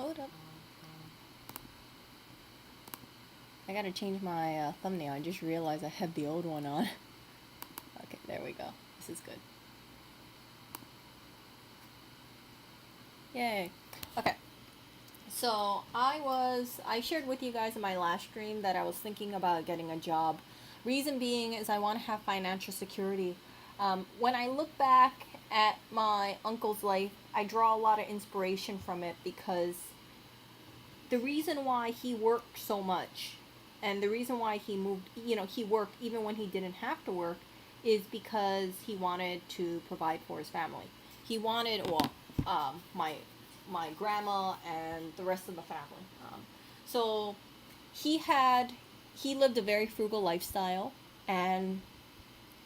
Hold up. I gotta change my thumbnail. I just realized I have the old one on. Okay, there we go. This is good. Yay. Okay. So I shared with you guys in my last stream that I was thinking about getting a job. Reason being is I want to have financial security. When I look back at my uncle's life, I draw a lot of inspiration from it because the reason why he worked so much and the reason why he moved, he worked even when he didn't have to work is because he wanted to provide for his family. He wanted, well, my grandma and the rest of the family. So he had he lived a very frugal lifestyle, and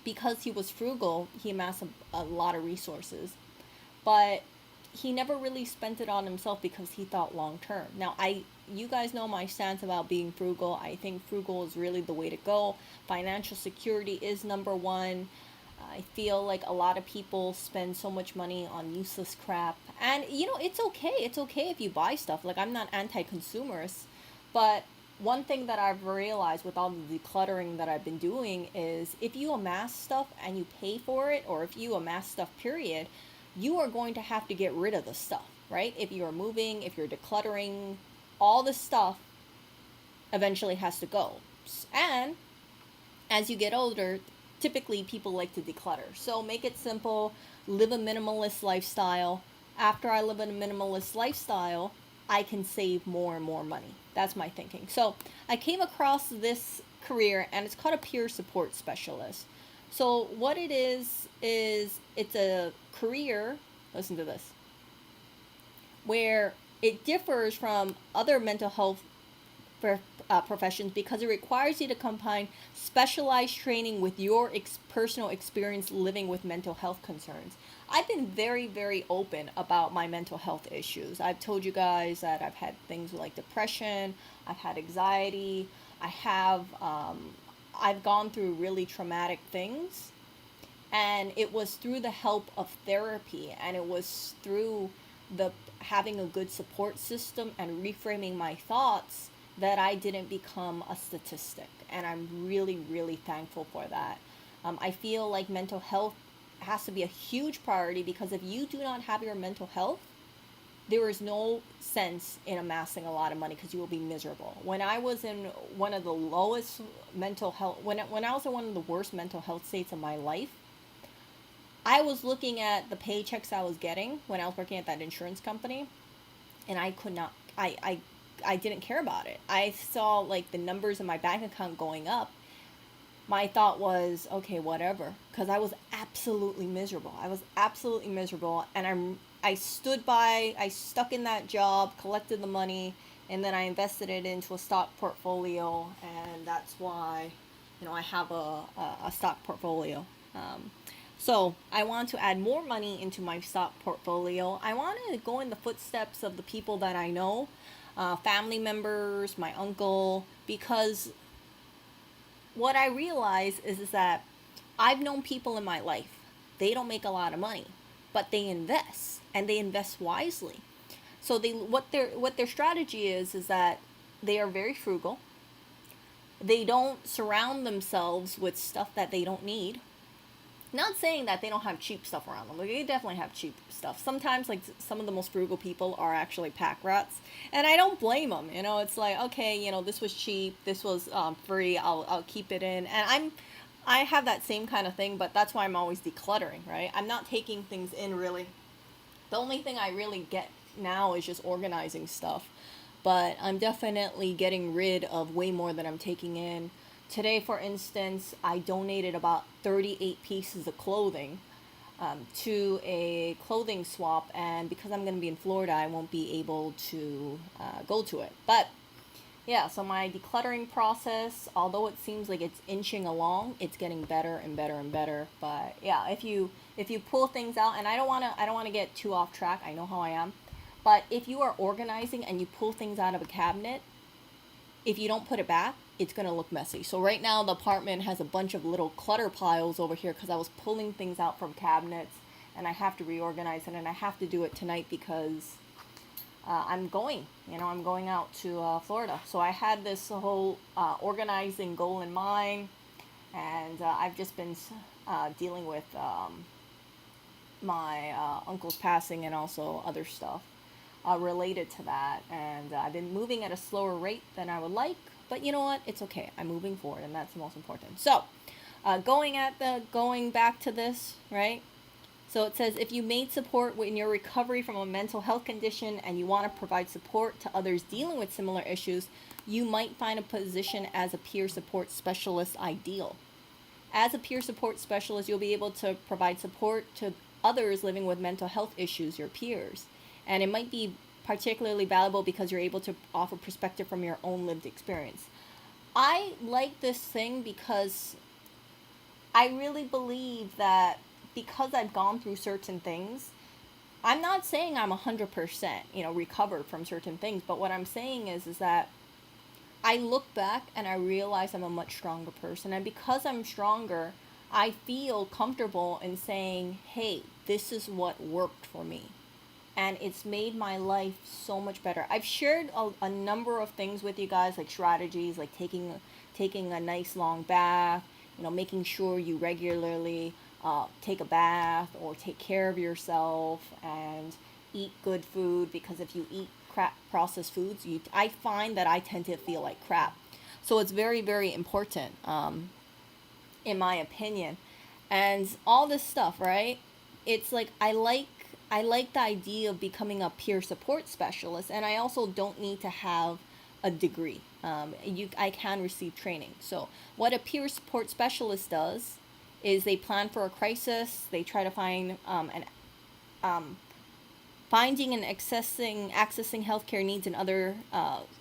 because he was frugal, he amassed a lot of resources. But he never really spent it on himself because he thought long term. Now, you guys know my stance about being frugal. I think frugal is really the way to go. Financial security is number one. I feel like a lot of people spend so much money on useless crap. And it's okay. It's okay if you buy stuff. Like, I'm not anti-consumerist, but one thing that I've realized with all the decluttering that I've been doing is if you amass stuff and you pay for it, or if you amass stuff period, you are going to have to get rid of the stuff, right? If you're moving, if you're decluttering, all the stuff eventually has to go. And as you get older, typically people like to declutter. So make it simple, live a minimalist lifestyle. After I live in a minimalist lifestyle, I can save more and more money. That's my thinking. So I came across this career, and it's called a peer support specialist. So what it is it's a career, listen to this, where it differs from other mental health professions because it requires you to combine specialized training with your personal experience living with mental health concerns. I've been very, very open about my mental health issues. I've told you guys that I've had things like depression, I've had anxiety, I've gone through really traumatic things, and it was through the help of therapy, and it was through the having a good support system and reframing my thoughts that I didn't become a statistic, and I'm really, really thankful for that. I feel like mental health has to be a huge priority because if you do not have your mental health, there is no sense in amassing a lot of money because you will be miserable. When I was in one of the lowest mental health, when I was in one of the worst mental health states of my life, I was looking at the paychecks I was getting when I was working at that insurance company, and I could not, I didn't care about it. I saw like the numbers in my bank account going up. My thought was, okay, whatever, because I was absolutely miserable. I was absolutely miserable, and I stuck in that job, collected the money, and then I invested it into a stock portfolio, and that's why, I have a stock portfolio. So I want to add more money into my stock portfolio. I want to go in the footsteps of the people that I know, family members, my uncle, because what I realize is that I've known people in my life. They don't make a lot of money, but they invest, and they invest wisely. So what their strategy is that they are very frugal. They don't surround themselves with stuff that they don't need. Not saying that they don't have cheap stuff around them. Like, they definitely have cheap stuff. Sometimes, like, some of the most frugal people are actually pack rats, and I don't blame them. It's like, okay, this was cheap, this was free. I'll keep it in, and I have that same kind of thing, but that's why I'm always decluttering, right? I'm not taking things in really. The only thing I really get now is just organizing stuff, but I'm definitely getting rid of way more than I'm taking in. Today, for instance, I donated about 38 pieces of clothing to a clothing swap, and because I'm going to be in Florida, I won't be able to go to it. But yeah, so my decluttering process, although it seems like it's inching along, it's getting better and better and better. But yeah, if you pull things out, and I don't want to get too off track. I know how I am. But if you are organizing and you pull things out of a cabinet, if you don't put it back, it's going to look messy. So right now the apartment has a bunch of little clutter piles over here because I was pulling things out from cabinets, and I have to reorganize it, and I have to do it tonight because I'm going. I'm going out to Florida. So I had this whole organizing goal in mind, and I've just been dealing with my uncle's passing and also other stuff related to that. And I've been moving at a slower rate than I would like, but you know what? It's okay. I'm moving forward, and that's the most important. So, going back to this, right? So it says if you made support in your recovery from a mental health condition and you want to provide support to others dealing with similar issues, you might find a position as a peer support specialist ideal. As a peer support specialist, you'll be able to provide support to others living with mental health issues, your peers. And it might be particularly valuable because you're able to offer perspective from your own lived experience. I like this thing because I really believe that because I've gone through certain things, I'm not saying I'm 100%, recovered from certain things, but what I'm saying is that I look back and I realize I'm a much stronger person. And because I'm stronger, I feel comfortable in saying, hey, this is what worked for me. And it's made my life so much better. I've shared a number of things with you guys, like strategies, like taking a nice long bath, making sure you regularly take a bath or take care of yourself and eat good food, because if you eat crap processed foods, I find that I tend to feel like crap. So it's very, very important, in my opinion. And all this stuff, right? It's like I like the idea of becoming a peer support specialist, and I also don't need to have a degree. I can receive training. So what a peer support specialist does is they plan for a crisis. They try to find um, finding and accessing healthcare needs and other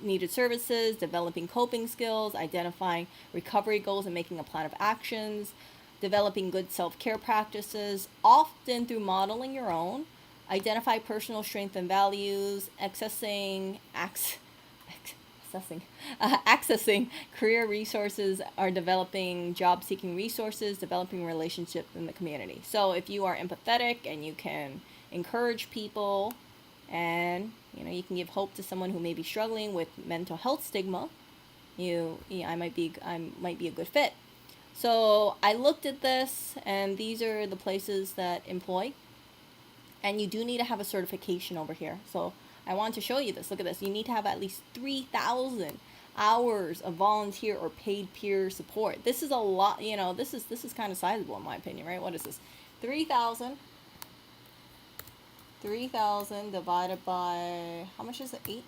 needed services, developing coping skills, identifying recovery goals and making a plan of actions, developing good self-care practices, often through modeling your own, identify personal strengths and values, accessing career resources, or developing job seeking resources, developing relationships in the community. So if you are empathetic and you can encourage people, and you can give hope to someone who may be struggling with mental health stigma, I might be a good fit. So I looked at this, and these are the places that employ, and you do need to have a certification over here. So I want to show you this. Look at this. You need to have at least 3,000 hours of volunteer or paid peer support. This is a lot. This is kind of sizable in my opinion, right? What is this? 3,000 divided by, how much is it? 8.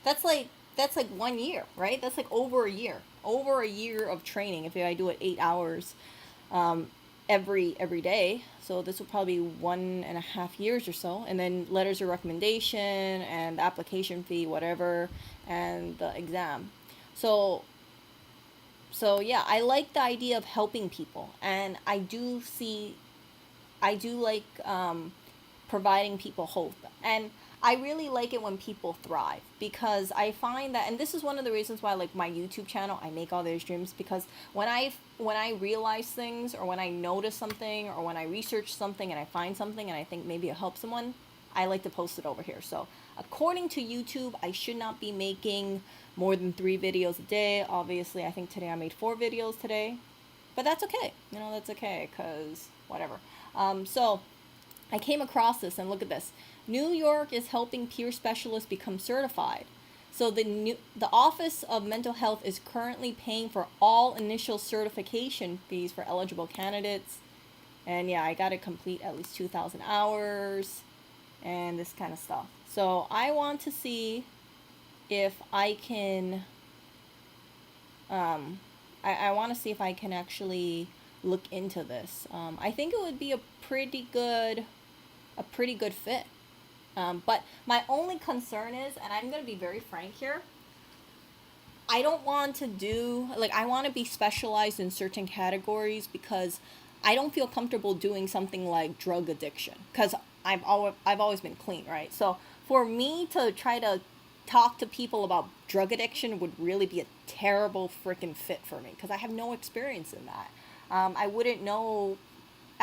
That's like 1 year, right? That's like over a year. Over a year of training if I do it 8 hours every day. So this will probably be 1.5 years or so, and then letters of recommendation and the application fee, whatever, and the exam. So yeah, I like the idea of helping people, and I do like providing people hope. And I really like it when people thrive, because I find that, and this is one of the reasons why I like my YouTube channel, I make all those dreams, because when I realize things, or when I notice something, or when I research something and I find something and I think maybe it'll help someone, I like to post it over here. So according to YouTube, I should not be making more than 3 videos a day. Obviously, I think today I made 4 videos today, but that's okay. That's okay, because whatever. So I came across this, and look at this. New York is helping peer specialists become certified. So the Office of Mental Health is currently paying for all initial certification fees for eligible candidates. And yeah, I got to complete at least 2,000 hours and this kind of stuff. So I want to see if I can I want to see if I can actually look into this. I think it would be a pretty good fit. But my only concern is, and I'm going to be very frank here, I don't want to I want to be specialized in certain categories, because I don't feel comfortable doing something like drug addiction, because I've always been clean, right? So for me to try to talk to people about drug addiction would really be a terrible freaking fit for me, because I have no experience in that. I wouldn't know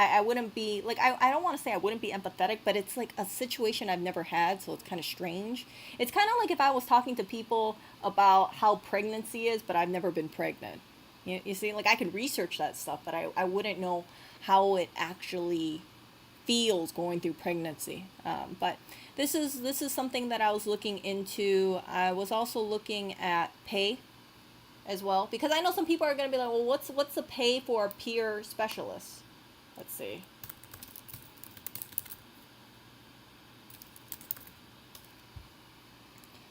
I wouldn't be like I don't want to say I wouldn't be empathetic, but it's like a situation I've never had, so it's kind of strange. It's kind of like if I was talking to people about how pregnancy is, but I've never been pregnant. You see, like I could research that stuff, but I wouldn't know how it actually feels going through pregnancy. But this is something that I was looking into. I was also looking at pay as well, because I know some people are going to be like, well, what's the pay for a peer specialist? Let's see.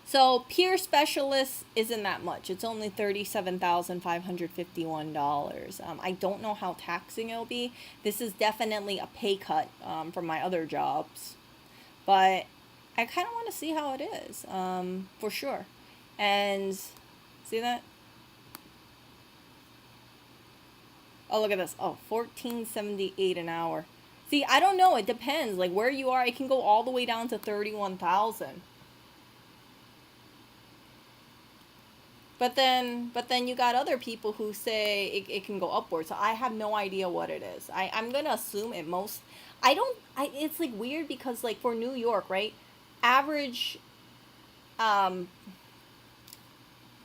So peer specialist isn't that much. It's only $37,551. I don't know how taxing it'll be. This is definitely a pay cut from my other jobs, but I kind of want to see how it is, for sure. And see that? Oh, look at this. Oh, 14.78 an hour. See, I don't know. It depends. Like where you are, it can go all the way down to 31,000. But then you got other people who say it can go upwards. So I have no idea what it is. I'm gonna assume at most. I don't. It's like weird because like for New York, right? Average um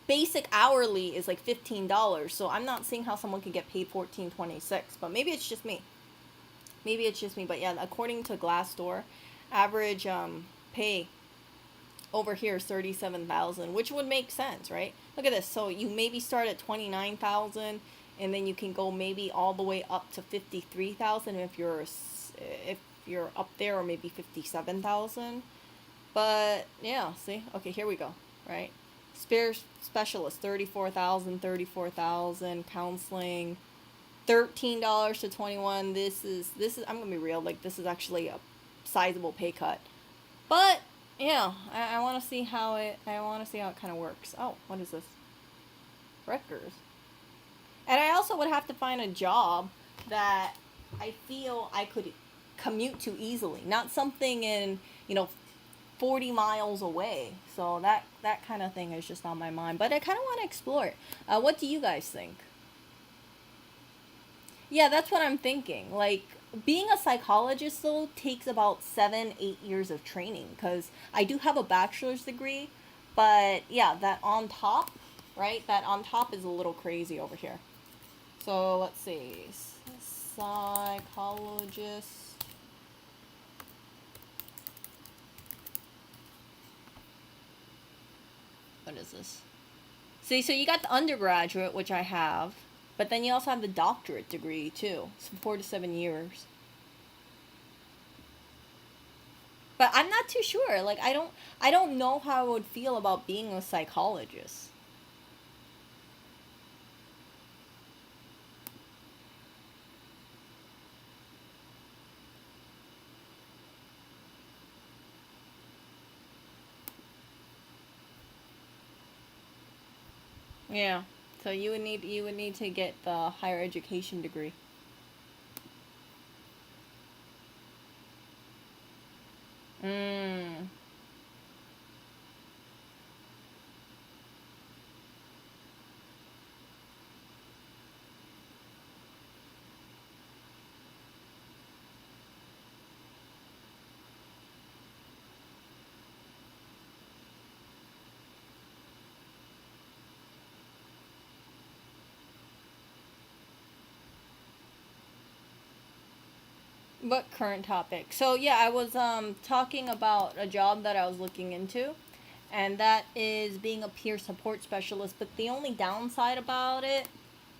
basic hourly is like $15. So I'm not seeing how someone could get paid 14.26. But maybe it's just me. Maybe it's just me. But yeah, according to Glassdoor, average pay over here is 37,000, which would make sense, right? Look at this. So you maybe start at 29,000, and then you can go maybe all the way up to 53,000 if you're up there, or maybe 57,000. But yeah, see, okay, here we go, right? Spare specialist 34,000, counseling $13 to 21. This is I'm gonna be real, like this is actually a sizable pay cut, but yeah, I want to see how it. I want to see how it kind of works. Oh, what is this? Rutgers. And I also would have to find a job that I feel I could commute to easily, not something in 40 miles away. So that kind of thing is just on my mind. But I kind of want to explore it. What do you guys think? Yeah, that's what I'm thinking. Like, being a psychologist, though, takes about 7, 8 years of training because I do have a bachelor's degree. But yeah, that on top, right? That on top is a little crazy over here. So let's see. Psychologist. What is this? See, so you got the undergraduate, which I have, but then you also have the doctorate degree too. So 4 to 7 years. But I'm not too sure. Like I don't know how I would feel about being a psychologist. Yeah. So you would need to get the higher education degree. Mm. What current topic? So yeah, I was talking about a job that I was looking into, and that is being a peer support specialist. But the only downside about it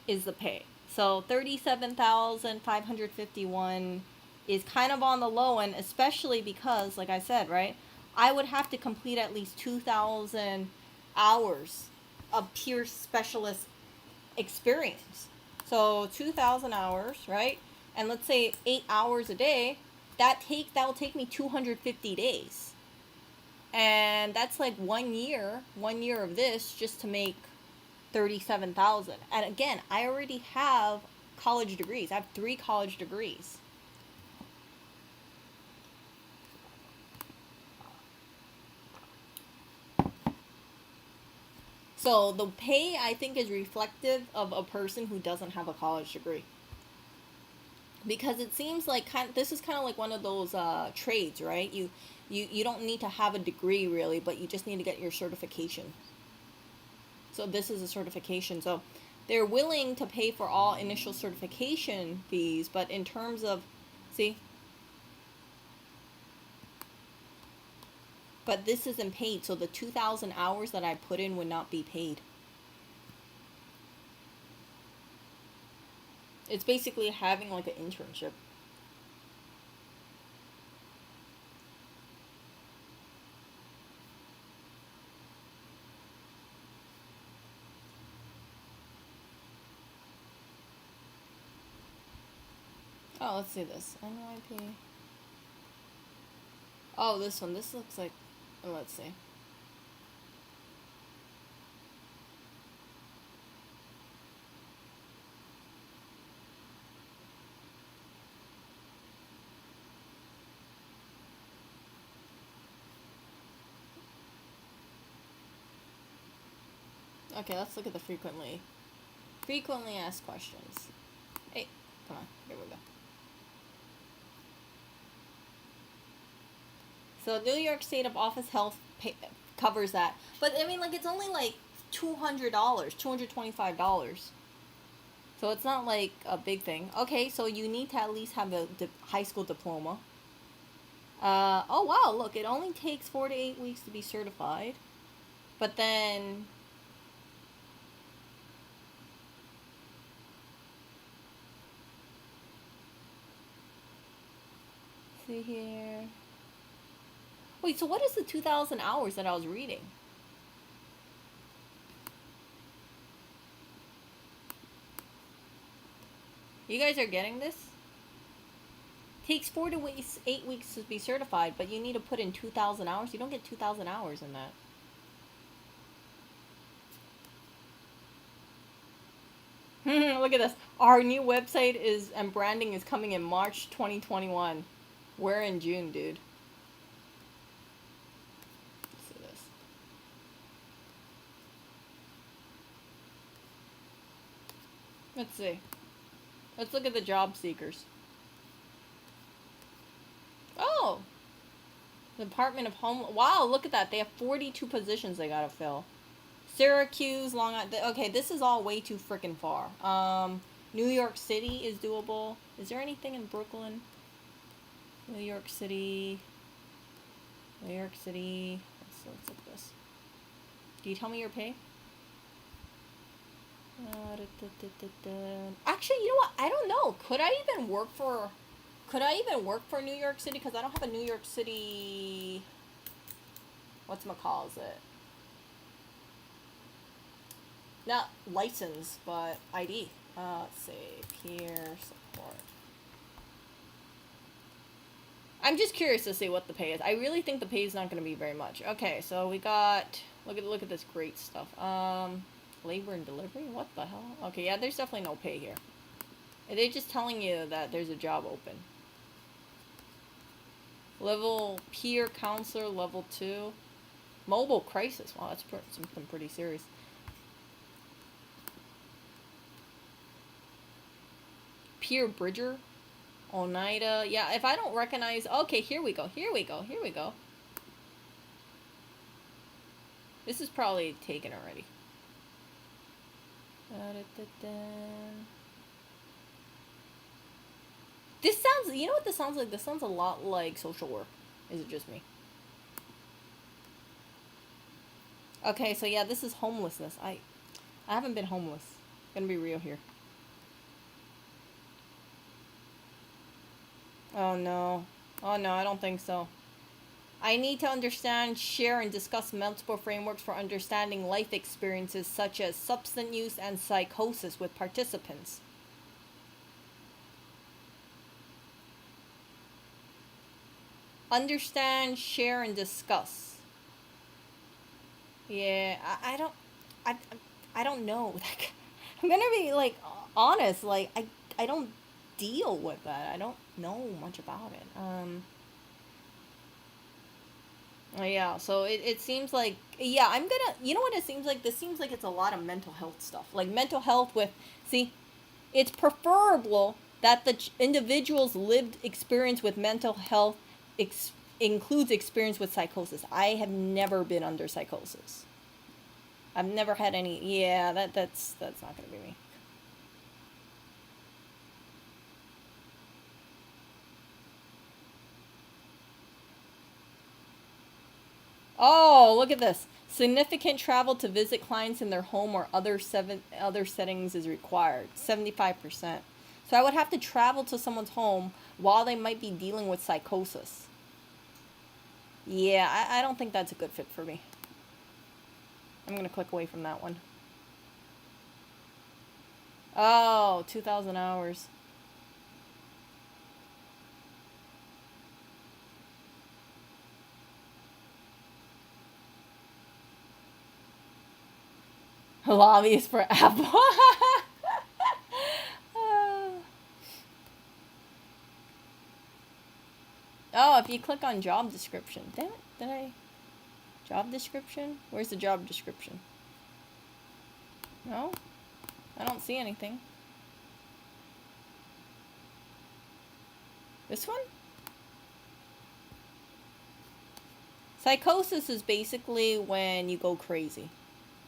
is the pay. So 37,551 is kind of on the low end, especially because, like I said, right, I would have to complete at least 2,000 hours of peer specialist experience. So 2,000 hours, right? And let's say 8 hours a day. That will take me 250 days, and that's like 1 year of this just to make 37,000. And again, I already have college degrees. I have 3 college degrees. So the pay I think is reflective of a person who doesn't have a college degree. because it seems like this is kind of like one of those trades, right? You don't need to have a degree really, but you just need to get your certification. So this is a certification. So they're willing to pay for all initial certification fees, but in terms of, see, but this isn't paid. So the 2,000 hours that I put in would not be paid. It's basically having like an internship. Oh, let's see this. NYP. Oh, this one. This looks like. Oh, let's see. Okay, let's look at the frequently asked questions. Hey, come on. Here we go. So New York State of Office Health covers that, but I mean, like it's only like $200, $225. So it's not like a big thing. Okay, so you need to at least have a high school diploma. Oh wow, look, it only takes 4 to 8 weeks to be certified. But then, see here. Wait, so what is the 2,000 hours that I was reading? You guys are getting this? Takes 4 to 8 weeks to be certified, but you need to put in 2,000 hours. You don't get 2,000 hours in that. Look at this. Our new website is and branding is coming in March 2021. We're in June, dude. Let's see this. Let's see. Let's look at the job seekers. Oh, Department of Home. Wow, look at that. They have 42 positions they gotta fill. Syracuse, Long Island. Okay, this is all way too freaking far. New York City is doable. Is there anything in Brooklyn? New York City. New York City. Let's look at this. Do you tell me your pay? Actually, you know what? I don't know. Could I even work for New York City? Because I don't have a New York City. Whatchamacallit it? Not license, but ID. Let's see. Peer support. I'm just curious to see what the pay is. I really think the pay is not going to be very much. Okay, so we got. Look at this great stuff. Labor and delivery. What the hell? Okay, yeah, there's definitely no pay here. They're just telling you that there's a job open. Level peer counselor, level 2. Mobile crisis. Wow, that's something pretty serious. Peer bridger. Oneida. Yeah, if I don't recognize... Okay, here we go. This is probably taken already. This sounds... You know what this sounds like? This sounds a lot like social work. Is it just me? Okay, so yeah, this is homelessness. I haven't been homeless. Gonna be real here. Oh no. Oh no, I don't think so. I need to understand, share, and discuss multiple frameworks for understanding life experiences such as substance use and psychosis with participants. Understand, share, and discuss. Yeah, I don't know. I'm gonna be like honest. Like I don't deal with that. I don't know much about it. Yeah, so it seems like, yeah, I'm gonna, you know what it seems like? This seems like it's a lot of mental health stuff. Like mental health with, see, it's preferable that the individual's lived experience with mental health includes experience with psychosis. I have never been under psychosis. I've never had any. Yeah, that's not gonna be me. Oh, look at this. Significant travel to visit clients in their home or other settings is required. 75%. So I would have to travel to someone's home while they might be dealing with psychosis. Yeah, I don't think that's a good fit for me. I'm going to click away from that one. Oh, 2,000 hours. Lobbyist for Apple. Oh, if you click on job description. Damn it, did I? Job description? Where's the job description? No? I don't see anything. This one? Psychosis is basically when you go crazy.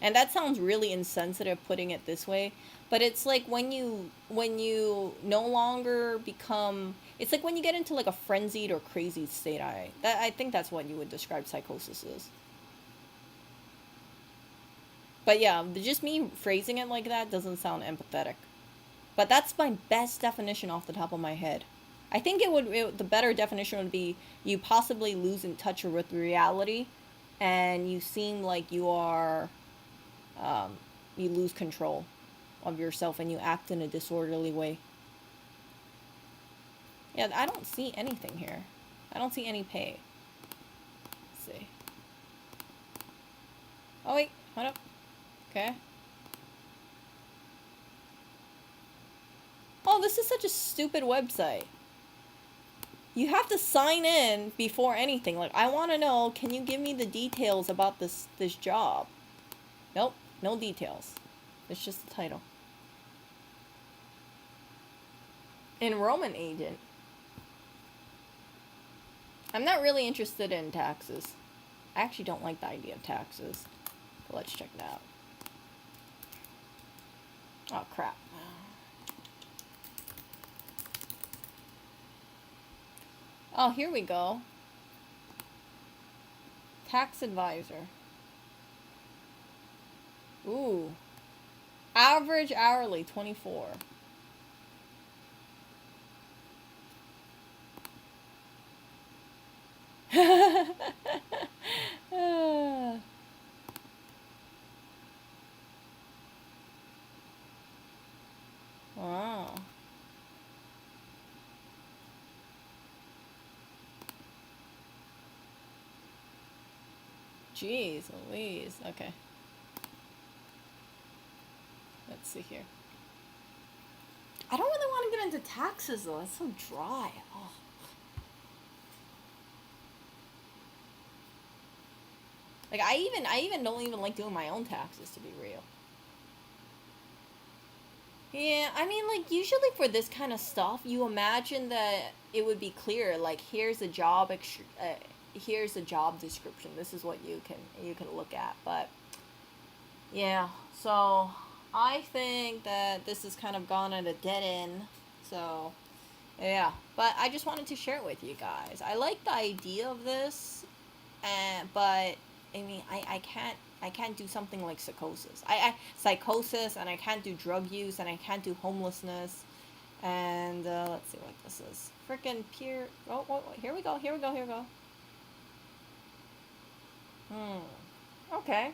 And that sounds really insensitive putting it this way, but it's like when you no longer become, it's like when you get into like a frenzied or crazy state. I think that's what you would describe psychosis as. But yeah, just me phrasing it like that doesn't sound empathetic. But that's my best definition off the top of my head. I think the better definition would be you possibly lose in touch with reality, and you seem like you are, you lose control of yourself and you act in a disorderly way. Yeah, I don't see anything here. I don't see any pay. Let's see. Oh wait, hold up. Okay. Oh, this is such a stupid website. You have to sign in before anything. Like, I want to know, can you give me the details about this job? Nope, no details. It's just the title. Enrollment agent. I'm not really interested in taxes. I actually don't like the idea of taxes. But let's check it out. Oh, crap. Oh, here we go. Tax advisor. Ooh. Average hourly, 24. Wow. Jeez Louise. Okay. Let's see here. I don't really want to get into taxes though. It's so dry. Oh. Like I even don't even like doing my own taxes, to be real. Yeah, I mean, like, usually for this kind of stuff, you imagine that it would be clear. Like, here's a job description. This is what you can look at. But yeah, so I think that this has kind of gone at a dead end. So yeah, but I just wanted to share it with you guys. I like the idea of this, and but I mean, I can't do something like psychosis, and I can't do drug use, and I can't do homelessness, and let's see what this is. Freaking peer. Oh, here we go. Here we go. Here we go. Okay.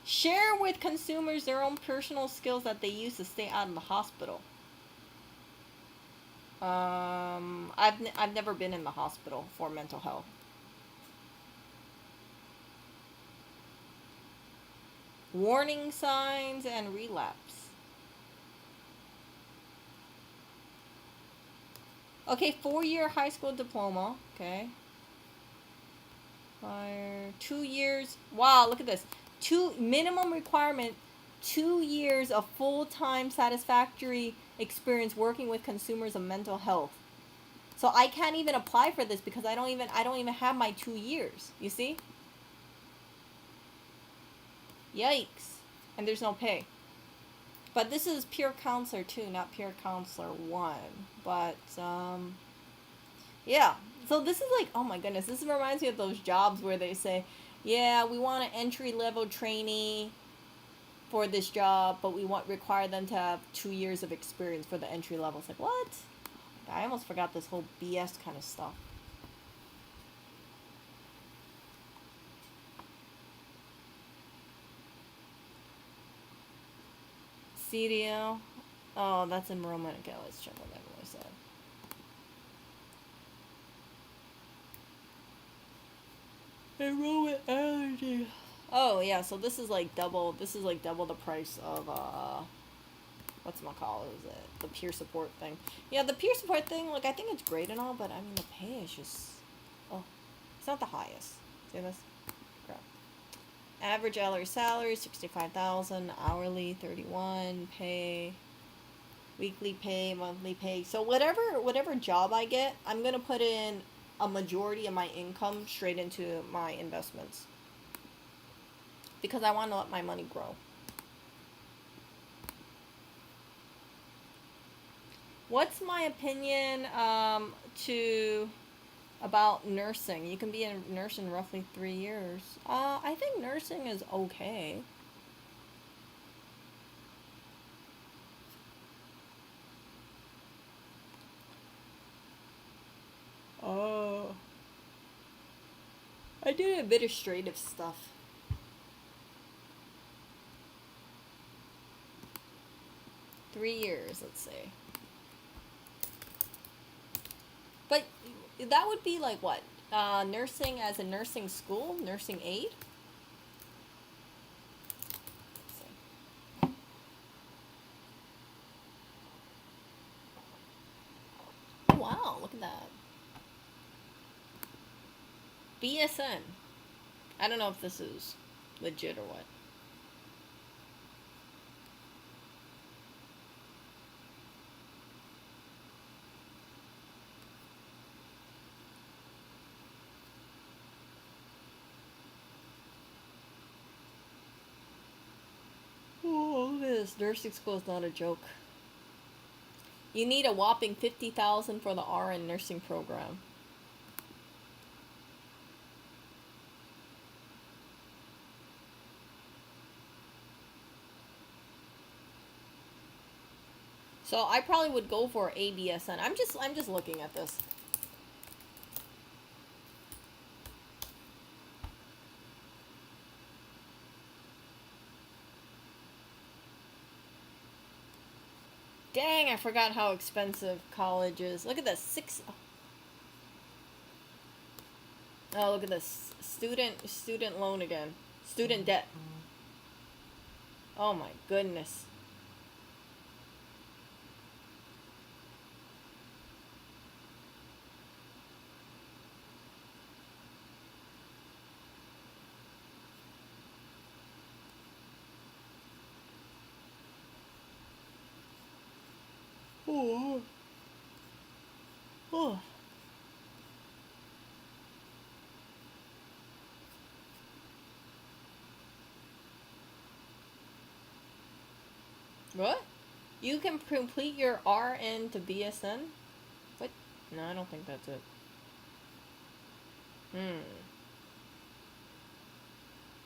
Share with consumers their own personal skills that they use to stay out of the hospital. I've never been in the hospital for mental health. Warning signs and relapse. Okay, 4-year high school diploma. Okay. Prior 2 years. Wow, look at this. Two minimum requirement, 2 years of full-time satisfactory experience working with consumers of mental health. So I can't even apply for this because I don't even have my 2 years. You see? Yikes. And there's no pay. But this is peer counselor 2, not peer counselor 1. But yeah. So this is like, oh my goodness, this reminds me of those jobs where they say, yeah, we want an entry level trainee for this job, but we require them to have 2 years of experience for the entry level. It's like, what? I almost forgot this whole BS kind of stuff. CDL. Oh, that's enrollment. Okay, let's check what Emily said. Enrollment energy. Oh yeah, so this is like double. This is like double the price of what's my call? Is it the peer support thing? Yeah, the peer support thing. Like I think it's great and all, but I mean the pay is just oh, it's not the highest. See this? Crap. Average hourly salary 65,000. Hourly 31. Pay. Weekly pay, monthly pay. So whatever job I get, I'm gonna put in a majority of my income straight into my investments because I want to let my money grow. What's my opinion to about nursing? You can be a nurse in roughly 3 years. I think nursing is okay. Oh, I did administrative stuff. 3 years, let's say. But that would be like what? Nursing as a nursing school, nursing aid. Oh, wow, look at that. BSN. I don't know if this is legit or what. Oh, look at this. Nursing school is not a joke. You need a whopping 50,000 for the RN nursing program. So I probably would go for ABSN. I'm just looking at this. Dang, I forgot how expensive college is. Look at this. Oh, look at this. Student loan again. Student debt. Oh my goodness. Oh. Oh. What? You can complete your RN to BSN? What? No, I don't think that's it. Hmm.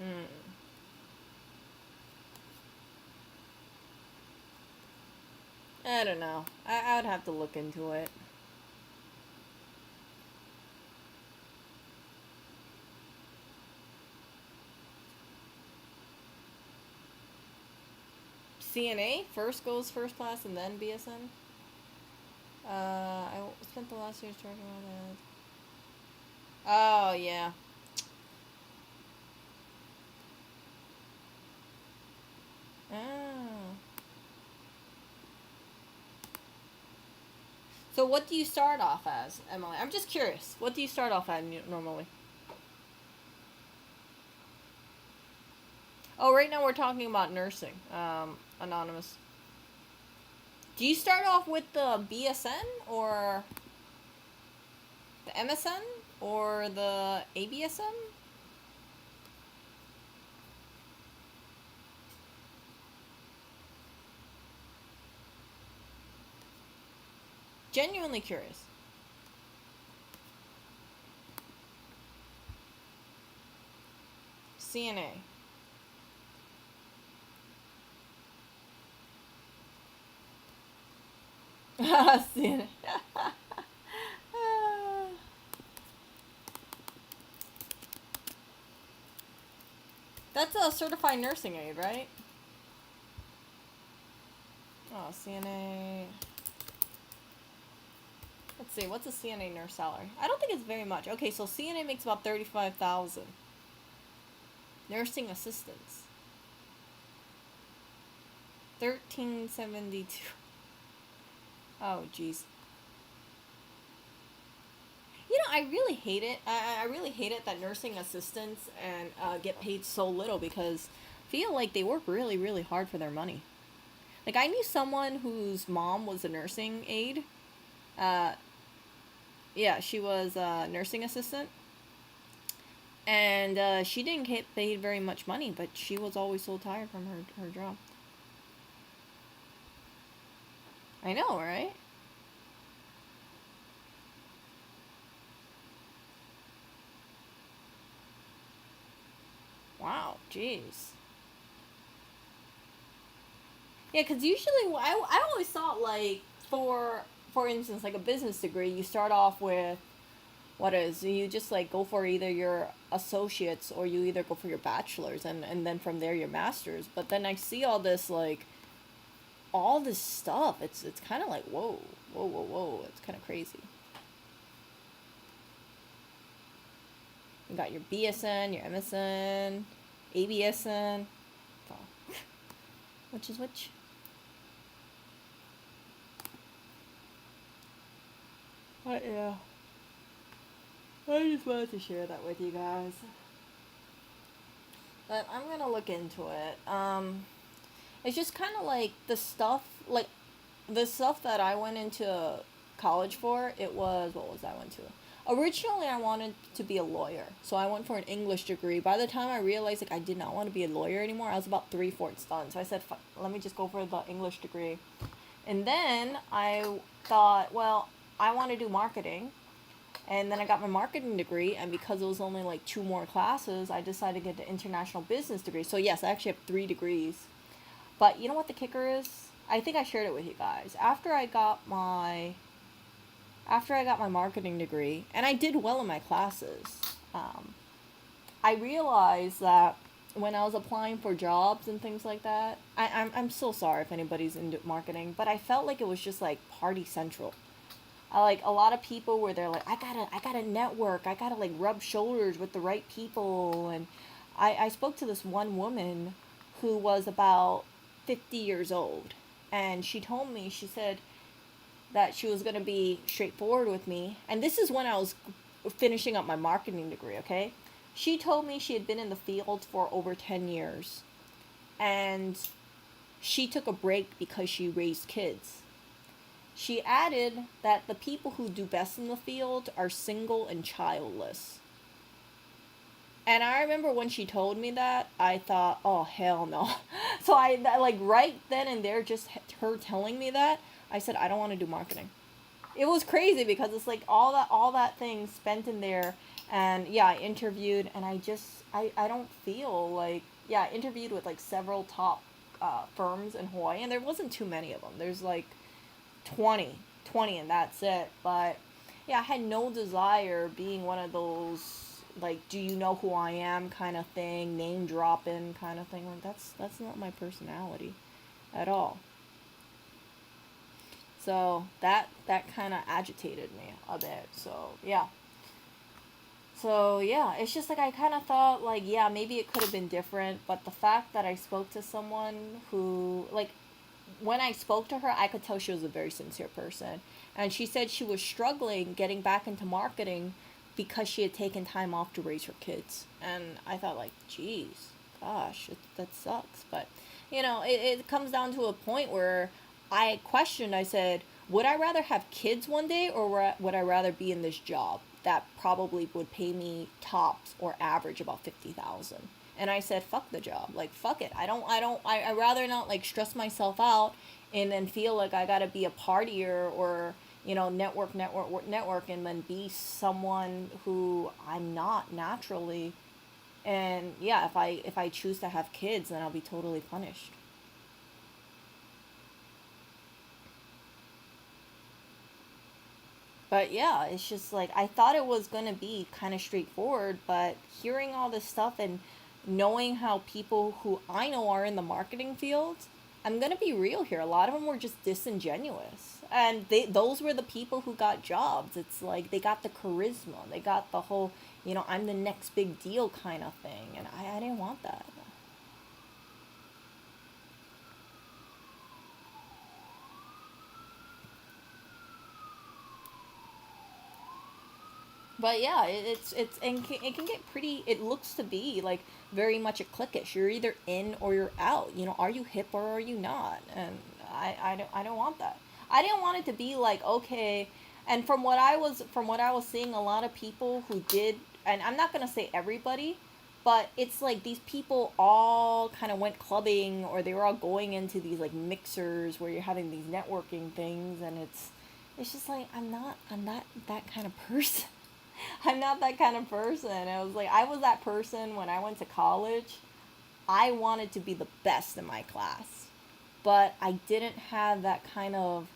Hmm. I don't know. I would have to look into it. CNA first goes first class and then BSN. I spent the last years working on it. Oh yeah. Oh. So what do you start off as, Emily? I'm just curious. What do you start off at normally? Oh, right now we're talking about nursing. Anonymous. Do you start off with the BSN or the MSN or the ABSM? Genuinely curious. CNA. CNA. That's a certified nursing aide, right? Oh, CNA. Let's see, what's a CNA nurse salary? I don't think it's very much. Okay, so CNA makes about 35,000. Nursing assistants. 1372. Oh, jeez. You know, I really hate it. I really hate it that nursing assistants and get paid so little because I feel like they work really, really hard for their money. Like, I knew someone whose mom was a nursing aide. Uh, yeah, she was a nursing assistant. And she didn't get paid very much money, but she was always so tired from her job. I know, right? Wow, jeez. Yeah, because usually I always thought like for instance like a business degree, you start off with what is you just like go for either your associates or you either go for your bachelor's and then from there your master's. But then I see all this like all this stuff. It's kind of like whoa, whoa, whoa, whoa. It's kind of crazy. You got your BSN, your MSN, ABSN. Oh, which is which? But yeah, I just wanted to share that with you guys. But I'm gonna look into it. It's just kind of like the stuff that I went into college for. It was what was I went to? Originally, I wanted to be a lawyer, so I went for an English degree. By the time I realized like I did not want to be a lawyer anymore, I was about 3/4 done. So I said, "Let me just go for the English degree." And then I thought, well, I want to do marketing. And then I got my marketing degree, and because it was only like two more classes, I decided to get the international business degree. So, yes, I actually have three degrees. But you know what the kicker is? I think I shared it with you guys. After I got my marketing degree, and I did well in my classes, I realized that when I was applying for jobs and things like that, I'm so sorry if anybody's into marketing, but I felt like it was just like party central. I like a lot of people where they're like, I gotta network, I gotta like rub shoulders with the right people, and I spoke to this one woman who was about 50 years old, and she told me, she said that she was gonna be straightforward with me, and this is when I was finishing up my marketing degree. Okay, she told me she had been in the field for over 10 years, and she took a break because she raised kids. She added that the people who do best in the field are single and childless. And I remember when she told me that, I thought, oh, hell no. So like, right then and there, just her telling me that, I said, I don't want to do marketing. It was crazy because it's like all that thing spent in there. And yeah, I interviewed, and I don't feel like, yeah, I interviewed with like several top firms in Hawaii, and there wasn't too many of them. There's like 20, 20, and that's it. But yeah, I had no desire being one of those like, do you know who I am kind of thing, name dropping kind of thing. Like, that's not my personality at all. So that kind of agitated me a bit. So yeah, it's just like I kind of thought like, yeah, maybe it could have been different, but the fact that I spoke to someone who like, when I spoke to her, I could tell she was a very sincere person. And she said she was struggling getting back into marketing because she had taken time off to raise her kids. And I thought, like, geez, gosh, that sucks. But it comes down to a point where I questioned. I said, would I rather have kids one day, or would I rather be in this job that probably would pay me tops or average about 50,000? And I said, fuck the job. Like, fuck it. I rather not like stress myself out and then feel like I gotta be a partier or network, and then be someone who I'm not naturally. And yeah, if I choose to have kids, then I'll be totally punished. But yeah, it's just like I thought it was gonna be kind of straightforward, but hearing all this stuff and knowing how people who I know are in the marketing field, I'm gonna be real here. A lot of them were just disingenuous, and those were the people who got jobs. It's like they got the charisma, they got the whole, I'm the next big deal kind of thing, and I didn't want that. But yeah, it's and it can get pretty. It looks to be like very much a cliquish. You're either in or you're out. Are you hip or are you not? And I don't want that. I didn't want it to be like okay. And from what I was seeing, a lot of people who did, and I'm not gonna say everybody, but it's like these people all kind of went clubbing, or they were all going into these like mixers where you're having these networking things, and it's just like I'm not that kind of person. I'm not that kind of person. I was like, I was that person when I went to college. I wanted to be the best in my class, but I didn't have that kind of,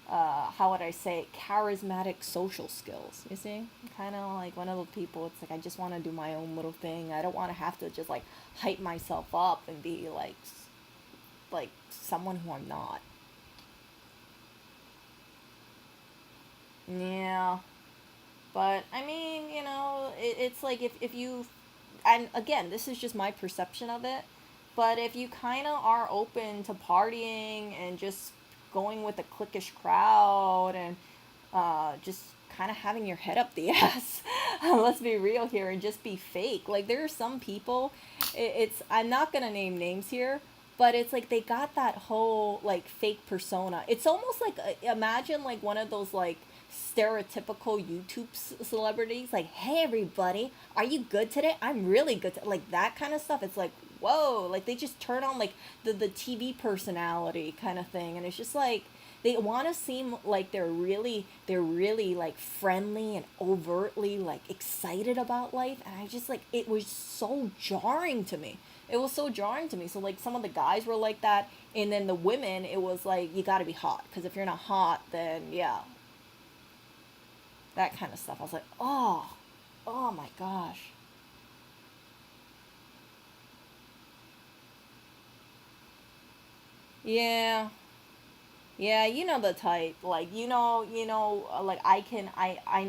how would I say, charismatic social skills. You see? Kind of like one of those people, it's like, I just want to do my own little thing. I don't want to have to just like hype myself up and be like someone who I'm not. Yeah. But I mean, it's like if you, and again, this is just my perception of it, but if you kind of are open to partying and just going with the cliquish crowd and just kind of having your head up the ass, let's be real here and just be fake. Like there are some people, I'm not gonna name names here, but it's like they got that whole like fake persona. It's almost like imagine like one of those like stereotypical YouTube celebrities, like, "Hey everybody, are you good today? I'm really good." Like that kind of stuff. It's like, whoa, like they just turn on like the TV personality kind of thing, and it's just like they want to seem like they're really like friendly and overtly like excited about life, and I just like it was so jarring to me. It was so jarring to me. So like some of the guys were like that, and then the women, it was like you got to be hot, because if you're not hot, then yeah, that kind of stuff. I was like, oh my gosh. Yeah. Yeah, you know the type. Like like I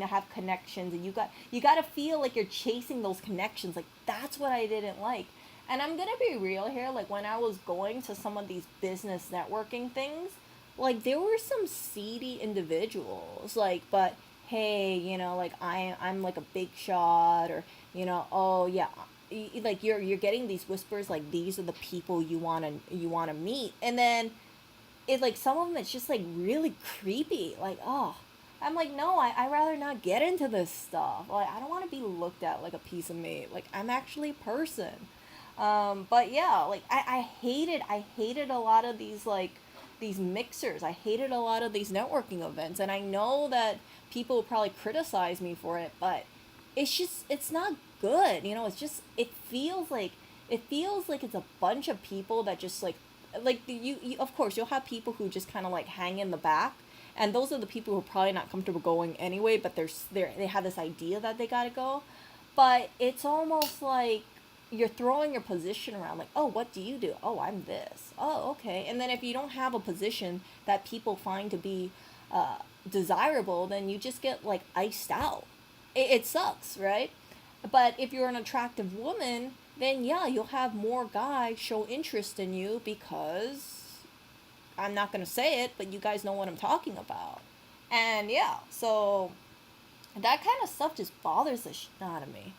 have connections, and you got to feel like you're chasing those connections. Like that's what I didn't like. And I'm going to be real here, like when I was going to some of these business networking things, like there were some seedy individuals, like, but hey, like I'm like a big shot, or oh yeah, like you're getting these whispers like these are the people you want to meet, and then it like some of them, it's just like really creepy, like, oh, I'm like, no, I rather not get into this stuff. Like I don't want to be looked at like a piece of meat. Like I'm actually a person. But yeah, like I hated a lot of these mixers. I hated a lot of these networking events, and I know that people will probably criticize me for it, but it's not good. It feels like it's a bunch of people that just like you of course you'll have people who just kind of like hang in the back, and those are the people who are probably not comfortable going anyway, but they have this idea that they got to go. But it's almost like you're throwing your position around, like, oh, what do you do? Oh, I'm this. Oh, okay. And then if you don't have a position that people find to be uh, desirable, then you just get like iced out. It sucks, right? But if you're an attractive woman, then yeah, you'll have more guys show interest in you, because I'm not going to say it, but you guys know what I'm talking about. And yeah, so that kind of stuff just bothers the shit out of me.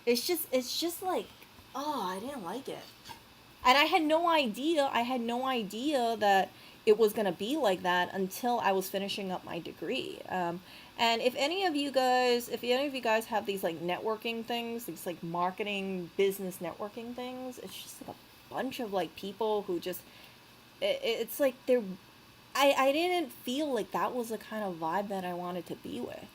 It's just like, Oh, I didn't like it. And I had no idea that it was going to be like that until I was finishing up my degree. And if any of you guys have these like networking things, these like marketing business networking things, it's just like a bunch of like people who just it's like they're I didn't feel like that was the kind of vibe that I wanted to be with.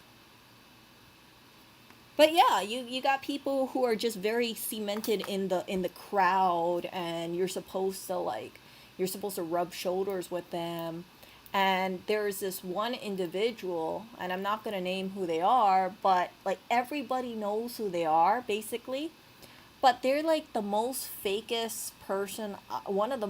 But yeah, you got people who are just very cemented in the crowd, and you're supposed to rub shoulders with them. And there's this one individual, and I'm not gonna name who they are, but like everybody knows who they are basically. But they're like the most fakest person, one of the